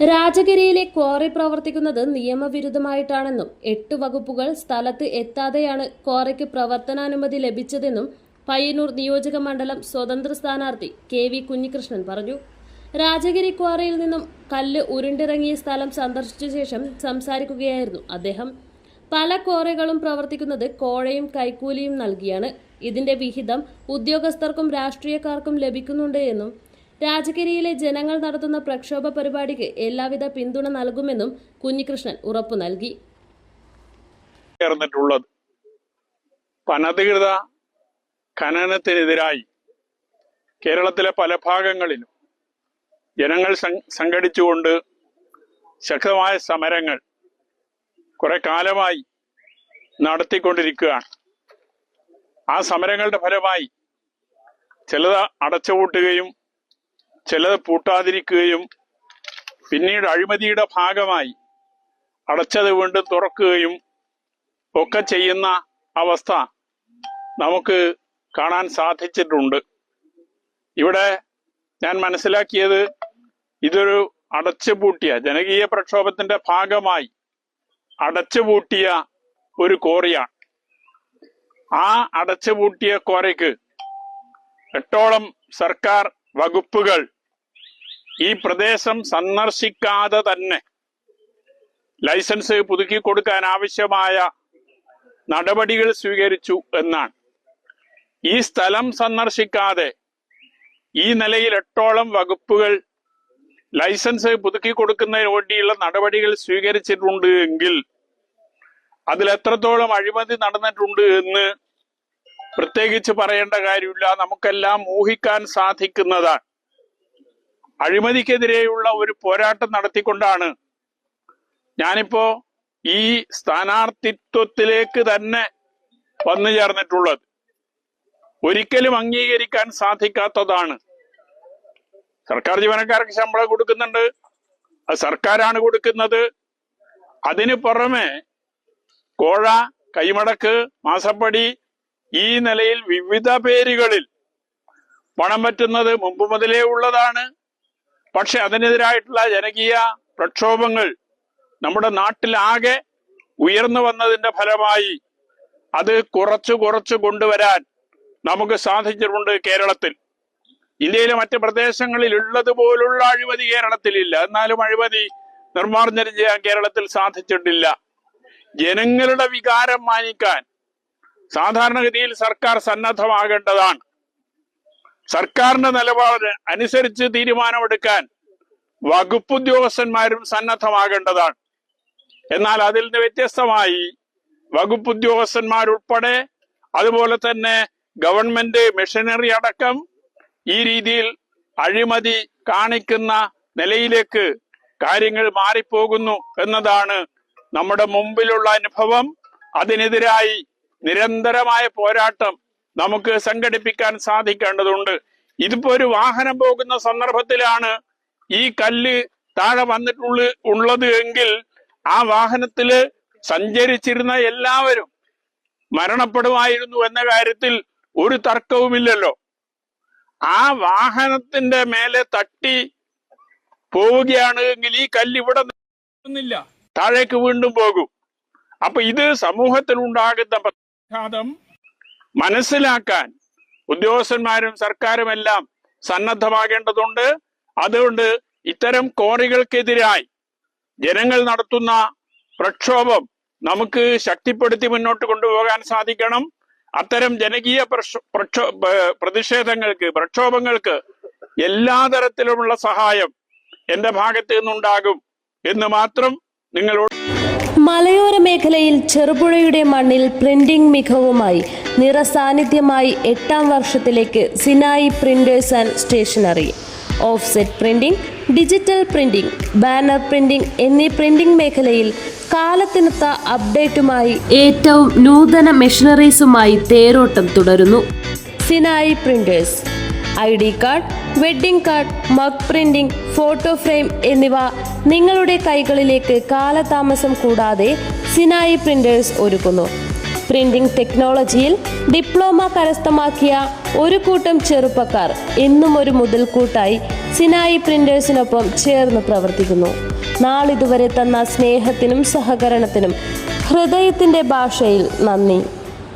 രാജഗിരിയിലെ quarry പ്രവർത്തിക്കുന്നത് നിയമവിരുദ്ധമായിട്ടാണെന്നും 8 വകുപ്പുകൾ സ്ഥലത്ത് എത്താതെയാണ് ക്വാറിക്ക് പ്രവർത്തനാനുമതി ലഭിച്ചതെന്നും പയ്യന്നൂർ നിയോജക മണ്ഡലം സ്വതന്ത്ര സ്ഥാനാർത്ഥി കെ.വി. കുഞ്ഞികൃഷ്ണൻ പറഞ്ഞു. രാജഗിരി ക്വാറിയിൽ നിന്നും കല്ല് ഉരുണ്ടിറങ്ങിയ സ്ഥലം സന്ദർശിച്ച ശേഷം സംസാരിക്കുകയായിരുന്നു അദ്ദേഹം. പല ക്വാറികളും പ്രവർത്തിക്കുന്നത് കോഴയും കൈക്കൂലിയും നൽകിയാണ്. ഇതിന്റെ വിഹിതം ഉദ്യോഗസ്ഥർക്കും രാഷ്ട്രീയക്കാർക്കും ലഭിക്കുന്നുണ്ട് എന്നും രാജഗിരിയിലെ ജനങ്ങൾ നടത്തുന്ന പ്രക്ഷോഭ പരിപാടിക്ക് എല്ലാവിധ പിന്തുണ നൽകുമെന്നും കുഞ്ഞികൃഷ്ണൻ ഉറപ്പു നൽകി. അനധികൃത ഖനനത്തിനെതിരായി കേരളത്തിലെ പല ഭാഗങ്ങളിലും ജനങ്ങൾ സംഘടിച്ചുകൊണ്ട് ശക്തമായ സമരങ്ങൾ കുറെ കാലമായി നടത്തിക്കൊണ്ടിരിക്കുകയാണ്. ആ സമരങ്ങളുടെ ഫലമായി ചിലത് അടച്ചുപൂട്ടുകയും ചിലത് പൂട്ടാതിരിക്കുകയും പിന്നീട് അഴിമതിയുടെ ഭാഗമായി അടച്ചത് വീണ്ടും തുറക്കുകയും ഒക്കെ ചെയ്യുന്ന അവസ്ഥ നമുക്ക് കാണാൻ സാധിച്ചിട്ടുണ്ട്. ഇവിടെ ഞാൻ മനസ്സിലാക്കിയത് ഇതൊരു അടച്ചുപൂട്ടിയ ജനകീയ പ്രക്ഷോഭത്തിന്റെ ഭാഗമായി അടച്ചുപൂട്ടിയ ഒരു ക്വാറിയാണ്. ആ അടച്ചുപൂട്ടിയ ക്വാറിക്ക് 8ഓളം സർക്കാർ വകുപ്പുകൾ ഈ പ്രദേശം സന്ദർശിക്കാതെ തന്നെ ലൈസൻസ് പുതുക്കി കൊടുക്കാൻ ആവശ്യമായ നടപടികൾ സ്വീകരിച്ചു എന്നാണ്. ഈ സ്ഥലം സന്ദർശിക്കാതെ ഈ നിലയിൽ 8ഓളം വകുപ്പുകൾ ലൈസൻസ് പുതുക്കി കൊടുക്കുന്നതിന് വേണ്ടിയുള്ള നടപടികൾ സ്വീകരിച്ചിട്ടുണ്ട് എങ്കിൽ അതിൽ എത്രത്തോളം അഴിമതി നടന്നിട്ടുണ്ട് എന്ന് പ്രത്യേകിച്ച് പറയേണ്ട കാര്യമില്ല, നമുക്കെല്ലാം ഊഹിക്കാൻ സാധിക്കുന്നതാണ്. അഴിമതിക്കെതിരെയുള്ള ഒരു പോരാട്ടം നടത്തിക്കൊണ്ടാണ് ഞാനിപ്പോ ഈ സ്ഥാനാർത്ഥിത്വത്തിലേക്ക് തന്നെ വന്നു ചേർന്നിട്ടുള്ളത്. ഒരിക്കലും അംഗീകരിക്കാൻ സാധിക്കാത്തതാണ്. സർക്കാർ ജീവനക്കാർക്ക് ശമ്പളം കൊടുക്കുന്നുണ്ട്, അത് സർക്കാരാണ് കൊടുക്കുന്നത്. അതിനു പുറമെ കോഴ, കൈമടക്ക്, മാസപ്പടി ഈ നിലയിൽ വിവിധ പേരുകളിൽ പണം പറ്റുന്നത് മുമ്പ് മുതലേ ഉള്ളതാണ്. പക്ഷെ അതിനെതിരായിട്ടുള്ള ജനകീയ പ്രക്ഷോഭങ്ങൾ നമ്മുടെ നാട്ടിലാകെ ഉയർന്നു വന്നതിന്റെ ഫലമായി അത് കുറച്ചു കൊണ്ടുവരാൻ നമുക്ക് സാധിച്ചിട്ടുണ്ട്. കേരളത്തിൽ, ഇന്ത്യയിലെ മറ്റ് പ്രദേശങ്ങളിൽ ഉള്ളതുപോലുള്ള അഴിമതി കേരളത്തിലില്ല. എന്നാലും അഴിമതി നിർമ്മാർജ്ജനം ചെയ്യാൻ കേരളത്തിൽ സാധിച്ചിട്ടില്ല. ജനങ്ങളുടെ വികാരം മാനിക്കാൻ സാധാരണഗതിയിൽ സർക്കാർ സന്നദ്ധമാകേണ്ടതാണ്. സർക്കാരിന്റെ നിലപാട് അനുസരിച്ച് തീരുമാനമെടുക്കാൻ വകുപ്പുദ്യോഗസ്ഥന്മാരും സന്നദ്ധമാകേണ്ടതാണ്. എന്നാൽ അതിൽ നിന്ന് വ്യത്യസ്തമായി വകുപ്പുദ്യോഗസ്ഥന്മാരുൾപ്പെടെ അതുപോലെ തന്നെ ഗവൺമെന്റ് മെഷീനറി അടക്കം ഈ രീതിയിൽ അഴിമതി കാണിക്കുന്ന നിലയിലേക്ക് കാര്യങ്ങൾ മാറിപ്പോകുന്നു എന്നതാണ് നമ്മുടെ മുമ്പിലുള്ള അനുഭവം. അതിനെതിരായി നിരന്തരമായ പോരാട്ടം നമുക്ക് സംഘടിപ്പിക്കാൻ സാധിക്കേണ്ടതുണ്ട്. ഇതിപ്പോ ഒരു വാഹനം പോകുന്ന സന്ദർഭത്തിലാണ് ഈ കല്ല് താഴെ ഉള്ളത് എങ്കിൽ ആ വാഹനത്തില് സഞ്ചരിച്ചിരുന്ന എല്ലാവരും മരണപ്പെടുമായിരുന്നു എന്ന കാര്യത്തിൽ ഒരു തർക്കവുമില്ലല്ലോ. ആ വാഹനത്തിന്റെ മേലെ തട്ടി പോവുകയാണ് എങ്കിൽ ഈ കല്ല് ഇവിടെ നിൽക്കുന്നില്ല, താഴേക്ക് വീണ്ടും പോകും. അപ്പൊ ഇത് സമൂഹത്തിൽ ഉണ്ടാകുന്ന പ്രത്യാഘാതം മനസ്സിലാക്കാൻ ഉദ്യോഗസ്ഥന്മാരും സർക്കാരും എല്ലാം സന്നദ്ധമാകേണ്ടതുണ്ട്. അതുകൊണ്ട് ഇത്തരം ക്വാറികൾക്കെതിരായി ജനങ്ങൾ നടത്തുന്ന പ്രക്ഷോഭം നമുക്ക് ശക്തിപ്പെടുത്തി മുന്നോട്ട് കൊണ്ടുപോകാൻ സാധിക്കണം. അത്തരം ജനകീയ പ്രതിഷേധങ്ങൾക്ക്, പ്രക്ഷോഭങ്ങൾക്ക് എല്ലാ തരത്തിലുമുള്ള സഹായം എന്റെ ഭാഗത്ത് നിന്നുണ്ടാകും എന്ന് മാത്രം നിങ്ങളോട്. മലയോര മേഖലയിൽ ചെറുപുഴയുടെ മണ്ണിൽ പ്രിന്റിംഗ് മികവുമായി നിറസാന്നിധ്യമായി 8ാം വർഷത്തിലേക്ക് Sinai printers and stationery. Offset printing, digital printing, banner printing എന്നീ പ്രിന്റിംഗ് മേഖലയിൽ കാലത്തിനൊത്ത അപ്ഡേറ്റുമായി ഏറ്റവും നൂതന മെഷീനറീസുമായി തേരോട്ടം തുടരുന്നു. Sinai printers ID card, wedding card, mug printing, photo frame എന്നിവ നിങ്ങളുടെ കൈകളിലേക്ക് കാലതാമസം കൂടാതെ സിനായി പ്രിന്റേഴ്സ് ഒരുക്കുന്നു. പ്രിന്റിംഗ് ടെക്നോളജിയിൽ ഡിപ്ലോമ കരസ്ഥമാക്കിയ ഒരു കൂട്ടം ചെറുപ്പക്കാർ എന്നും ഒരു മുതൽക്കൂട്ടായി സിനായി പ്രിന്റേഴ്സിനൊപ്പം ചേർന്ന് പ്രവർത്തിക്കുന്നു. നാളിതുവരെ തന്ന സ്നേഹത്തിനും സഹകരണത്തിനും ഹൃദയത്തിന്റെ ഭാഷയിൽ നന്ദി.